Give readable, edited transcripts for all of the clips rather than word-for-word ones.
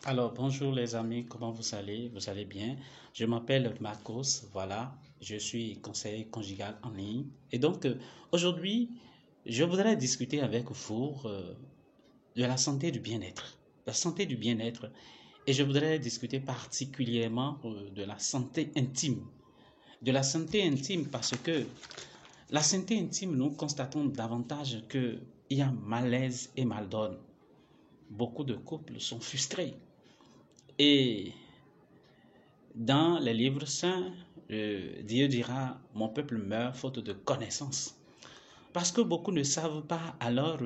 Alors, bonjour les amis, comment vous allez? Vous allez bien? Je m'appelle Marcos, voilà, je suis conseiller conjugal en ligne. Et donc, aujourd'hui, je voudrais discuter avec vous de la santé du bien-être. La santé du bien-être. Et je voudrais discuter particulièrement de la santé intime. De la santé intime parce que la santé intime, nous constatons davantage qu'il y a malaise et mal-donne. Beaucoup de couples sont frustrés. Et dans les livres saints, Dieu dira, mon peuple meurt faute de connaissance. Parce que beaucoup ne savent pas, alors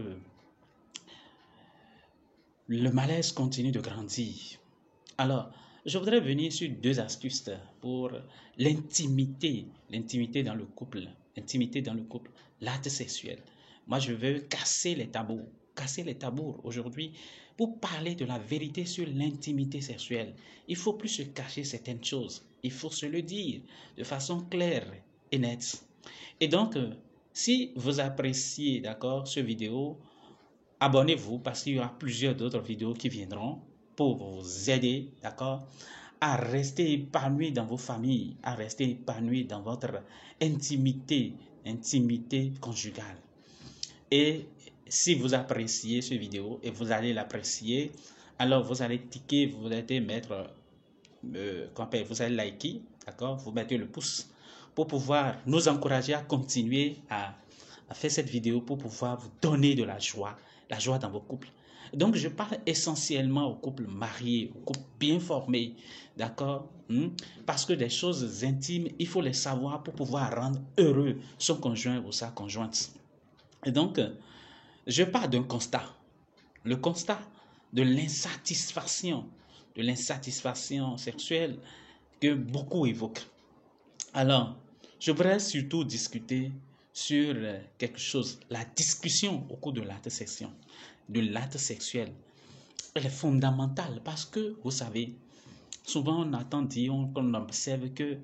le malaise continue de grandir. Alors, je voudrais venir sur deux astuces pour l'intimité dans le couple, l'intimité dans le couple, l'acte sexuel. Moi, je veux casser les tabous aujourd'hui pour parler de la vérité sur l'intimité sexuelle. Il faut plus se cacher certaines choses. Il faut se le dire de façon claire et nette. Et donc, si vous appréciez, d'accord, ce vidéo, abonnez-vous parce qu'il y aura plusieurs d'autres vidéos qui viendront pour vous aider, d'accord, à rester épanoui dans vos familles, à rester épanoui dans votre intimité conjugale. Et si vous appréciez cette vidéo et vous allez l'apprécier, alors vous allez ticker, vous allez mettre, vous allez liker, d'accord, vous mettez le pouce pour pouvoir nous encourager à continuer à faire cette vidéo pour pouvoir vous donner de la joie dans vos couples. Donc, je parle essentiellement aux couples mariés, aux couples bien formés, d'accord? Parce que des choses intimes, il faut les savoir pour pouvoir rendre heureux son conjoint ou sa conjointe. Et donc, je pars d'un constat. Le constat de l'insatisfaction sexuelle que beaucoup évoquent. Alors, je voudrais surtout discuter sur quelque chose. La discussion au cours de l'acte sexuel, elle est fondamentale parce que, vous savez, souvent on entend dire, on observe que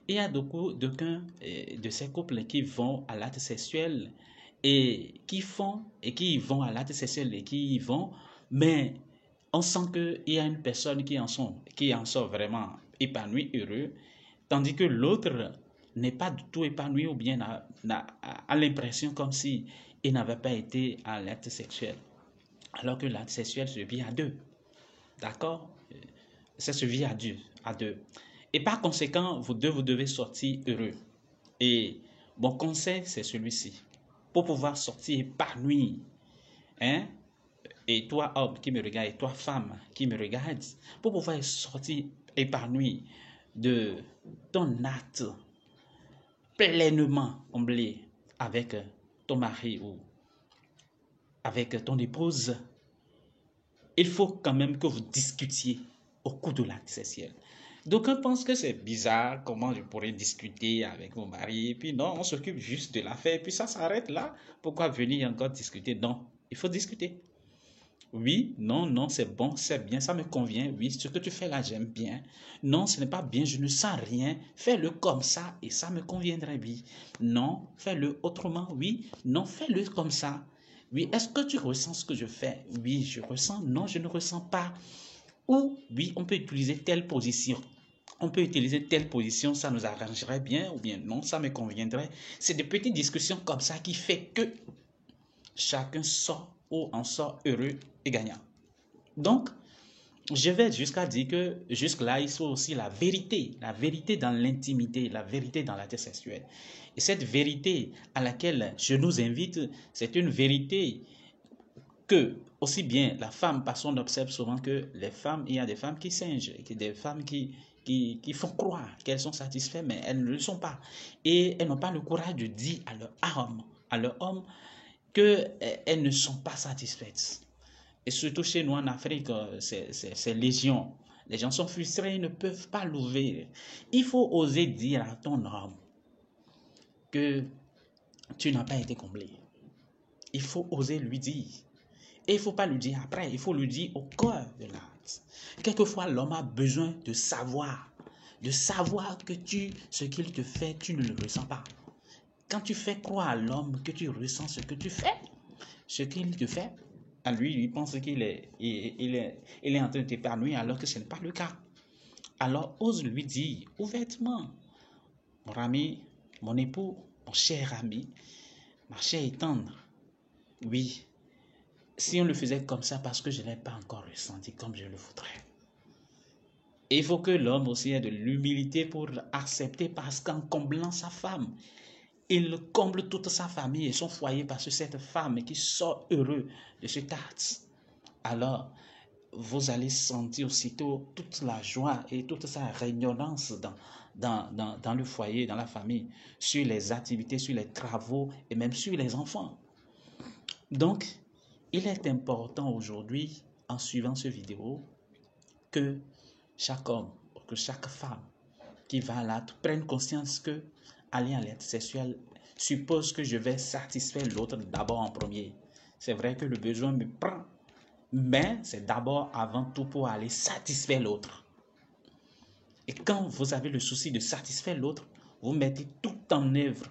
il y a d'aucuns de ces couples qui vont à l'acte sexuel et qui vont à l'acte sexuel et qui y vont, mais on sent qu'il y a une personne qui en sort vraiment épanouie, heureux, tandis que l'autre n'est pas du tout épanoui ou bien a l'impression comme si il n'avait pas été à l'acte sexuel. Alors que l'acte sexuel se vit à deux. D'accord? Ça se vit à deux. Et par conséquent, vous devez sortir heureux. Et mon conseil, c'est celui-ci. Pour pouvoir sortir épanoui, hein? Et toi, homme qui me regarde, et toi, femme qui me regarde, pour pouvoir sortir épanoui de ton acte pleinement comblé avec ton mari ou avec ton épouse, il faut quand même que vous discutiez au cours de l'acte sexuel. D'aucuns pensent que c'est bizarre, comment je pourrais discuter avec mon mari, et puis non, on s'occupe juste de l'affaire, et puis ça s'arrête là. Pourquoi venir encore discuter? Non, il faut discuter. Oui, non, non, c'est bon, c'est bien, ça me convient. Oui, ce que tu fais là, j'aime bien. Non, ce n'est pas bien, je ne sens rien. Fais-le comme ça et ça me conviendrait, oui. Non, fais-le autrement, oui. Non, fais-le comme ça. Oui, est-ce que tu ressens ce que je fais? Oui, je ressens. Non, je ne ressens pas. Ou oui, on peut utiliser telle position. On peut utiliser telle position, ça nous arrangerait bien, ou bien non, ça me conviendrait. C'est des petites discussions comme ça qui fait que chacun sort ou en sort heureux et gagnant. Donc, je vais jusqu'à dire que jusque-là, il faut aussi la vérité dans l'intimité, la vérité dans l'acte sexuel. Et cette vérité à laquelle je nous invite, c'est une vérité que aussi bien la femme, parce qu'on observe souvent que les femmes, il y a des femmes qui singent, des femmes qui font croire qu'elles sont satisfaites, mais elles ne le sont pas. Et elles n'ont pas le courage de dire à leur homme qu'elles ne sont pas satisfaites. Et surtout chez nous en Afrique, c'est légion. Les gens sont frustrés, ils ne peuvent pas l'ouvrir. Il faut oser dire à ton homme que tu n'as pas été comblé. Il faut oser lui dire. Et il ne faut pas lui dire après, il faut lui dire au cœur de l'acte. Quelquefois, l'homme a besoin de savoir que ce qu'il te fait, tu ne le ressens pas. Quand tu fais croire à l'homme que tu ressens ce que tu fais, ce qu'il te fait, à lui, il pense il est en train de t'épanouir alors que ce n'est pas le cas. Alors, ose lui dire ouvertement, mon ami, mon époux, mon cher ami, ma chère et tendre, oui, si on le faisait comme ça parce que je n'ai pas encore ressenti comme je le voudrais. Et il faut que l'homme aussi ait de l'humilité pour accepter parce qu'en comblant sa femme, il comble toute sa famille et son foyer parce que cette femme qui sort heureux de cet acte. Alors, vous allez sentir aussitôt toute la joie et toute sa rayonnance dans le foyer, dans la famille, sur les activités, sur les travaux et même sur les enfants. Donc, il est important aujourd'hui, en suivant cette vidéo, que chaque homme, que chaque femme qui va à l'acte prenne conscience que aller à l'acte sexuel suppose que je vais satisfaire l'autre d'abord en premier. C'est vrai que le besoin me prend, mais c'est d'abord avant tout pour aller satisfaire l'autre. Et quand vous avez le souci de satisfaire l'autre, vous mettez tout en œuvre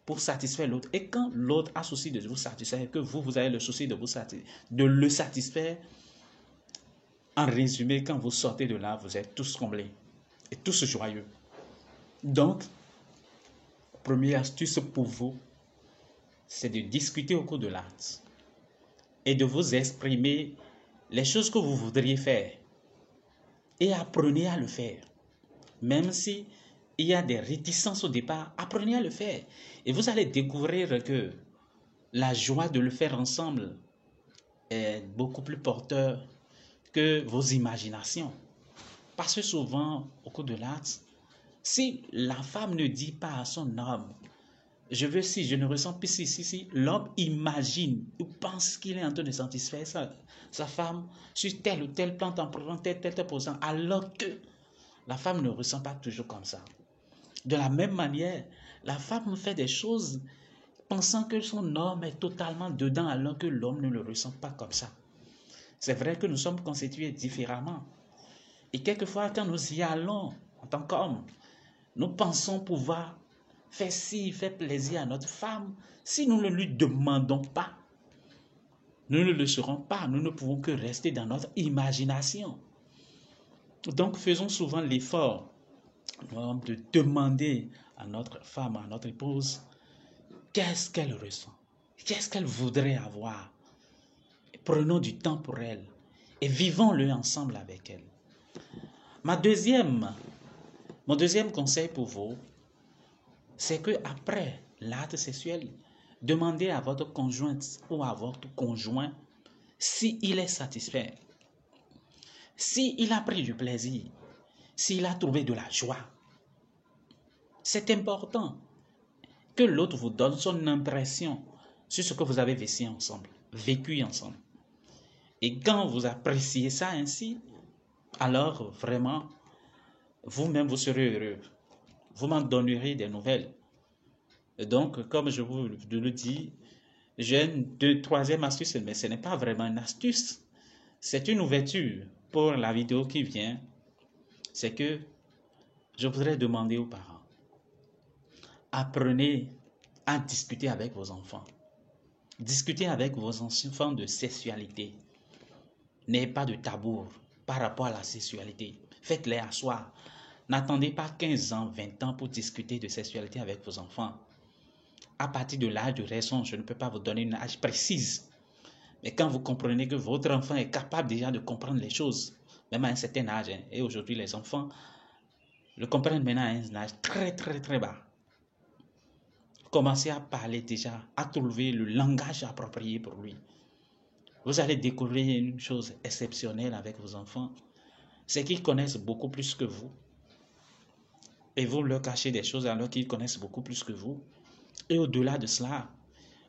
pour satisfaire l'autre. Et quand l'autre a souci de vous satisfaire, que vous avez le souci de le satisfaire, en résumé, quand vous sortez de là, vous êtes tous comblés et tous joyeux. Donc, première astuce pour vous, c'est de discuter au cours de l'acte et de vous exprimer les choses que vous voudriez faire. Et apprenez à le faire. Même si il y a des réticences au départ, apprenez à le faire. Et vous allez découvrir que la joie de le faire ensemble est beaucoup plus porteur que vos imaginations. Parce que souvent, au cours de l'acte, si la femme ne dit pas à son homme, je veux si, je ne ressens plus si, l'homme imagine ou pense qu'il est en train de satisfaire sa femme sur tel ou tel plan, en prenant tel posant, alors que la femme ne ressent pas toujours comme ça. De la même manière, la femme fait des choses pensant que son homme est totalement dedans alors que l'homme ne le ressent pas comme ça. C'est vrai que nous sommes constitués différemment. Et quelquefois, quand nous y allons en tant qu'hommes, nous pensons pouvoir faire plaisir à notre femme. Si nous ne lui demandons pas, nous ne le serons pas. Nous ne pouvons que rester dans notre imagination. Donc, faisons souvent l'effort de demander à notre femme, à notre épouse, qu'est-ce qu'elle ressent, qu'est-ce qu'elle voudrait avoir. Prenons du temps pour elle et vivons-le ensemble avec elle. Mon deuxième conseil pour vous, c'est que après l'acte sexuel, demandez à votre conjointe ou à votre conjoint s'il est satisfait, s'il a pris du plaisir, s'il a trouvé de la joie. C'est important que l'autre vous donne son impression sur ce que vous avez vécu ensemble. Et quand vous appréciez ça ainsi, alors vraiment, vous-même vous serez heureux. Vous m'en donnerez des nouvelles. Et donc, comme je vous le dis, j'ai une troisième astuce, mais ce n'est pas vraiment une astuce. C'est une ouverture pour la vidéo qui vient. C'est que je voudrais demander aux parents, apprenez à discuter avec vos enfants. Discutez avec vos enfants de sexualité. N'ayez pas de tabou par rapport à la sexualité. Faites-les asseoir. N'attendez pas 15 ans, 20 ans pour discuter de sexualité avec vos enfants. À partir de l'âge de raison, je ne peux pas vous donner une âge précise. Mais quand vous comprenez que votre enfant est capable déjà de comprendre les choses, même à un certain âge, et aujourd'hui les enfants le comprennent maintenant à un âge très très très bas. Commencez à parler déjà, à trouver le langage approprié pour lui. Vous allez découvrir une chose exceptionnelle avec vos enfants, c'est qu'ils connaissent beaucoup plus que vous. Et vous leur cachez des choses alors qu'ils connaissent beaucoup plus que vous. Et au-delà de cela,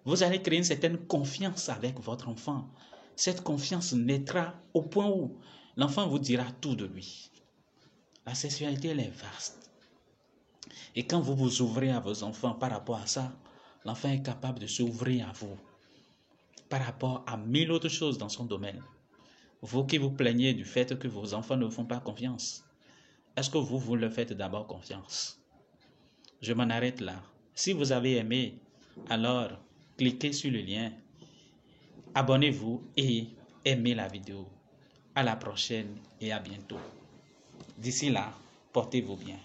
vous allez créer une certaine confiance avec votre enfant. Cette confiance naîtra au point où l'enfant vous dira tout de lui. La sexualité, elle est vaste. Et quand vous vous ouvrez à vos enfants par rapport à ça, l'enfant est capable de s'ouvrir à vous par rapport à 1000 autres choses dans son domaine. Vous qui vous plaignez du fait que vos enfants ne vous font pas confiance, est-ce que vous leur faites d'abord confiance? Je m'en arrête là. Si vous avez aimé, alors cliquez sur le lien, abonnez-vous et aimez la vidéo. À la prochaine et à bientôt. D'ici là, portez-vous bien.